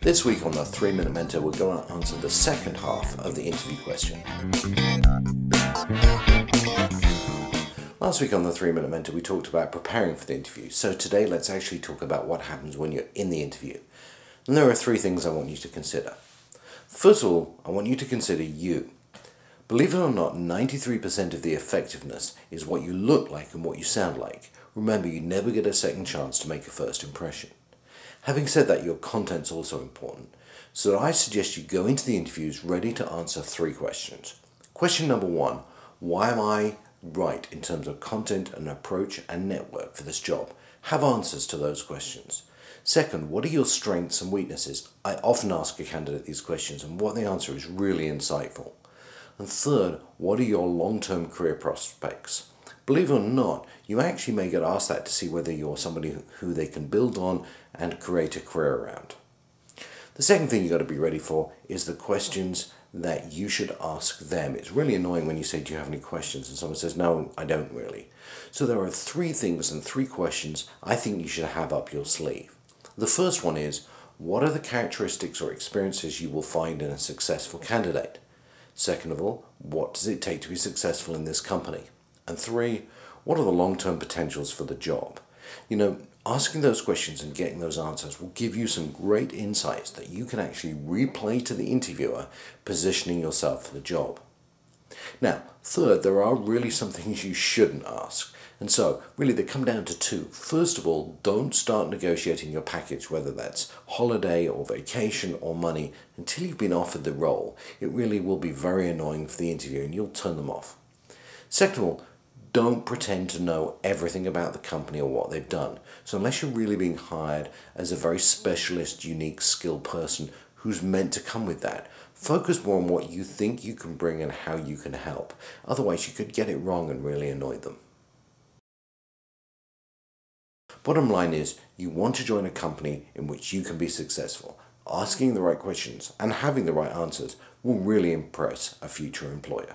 This week on the 3-Minute Mentor, we're going to answer the second half of the interview question. Last week on the 3-Minute Mentor, we talked about preparing for the interview. So today, let's actually talk about what happens when you're in the interview. And there are 3 things I want you to consider. First of all, I want you to consider you. Believe it or not, 93% of the effectiveness is what you look like and what you sound like. Remember, you never get a second chance to make a first impression. Having said that, your content's also important. So I suggest you go into the interviews ready to answer 3 questions. Question number 1, why am I right in terms of content and approach and network for this job? Have answers to those questions. Second, what are your strengths and weaknesses? I often ask a candidate these questions and what they answer is really insightful. And third, what are your long-term career prospects? Believe it or not, you actually may get asked that to see whether you're somebody who they can build on and create a career around. The second thing you've got to be ready for is the questions that you should ask them. It's really annoying when you say, do you have any questions? And someone says, no, I don't really. So there are 3 things and 3 questions I think you should have up your sleeve. The first one is, what are the characteristics or experiences you will find in a successful candidate? Second of all, what does it take to be successful in this company? And 3, what are the long-term potentials for the job? Asking those questions and getting those answers will give you some great insights that you can actually replay to the interviewer, positioning yourself for the job. Now, third, there are really some things you shouldn't ask. And so, really, they come down to 2. First of all, don't start negotiating your package, whether that's holiday or vacation or money, until you've been offered the role. It really will be very annoying for the interview and you'll turn them off. Second of all, don't pretend to know everything about the company or what they've done. So unless you're really being hired as a very specialist, unique, skilled person who's meant to come with that, focus more on what you think you can bring and how you can help. Otherwise, you could get it wrong and really annoy them. Bottom line is, you want to join a company in which you can be successful. Asking the right questions and having the right answers will really impress a future employer.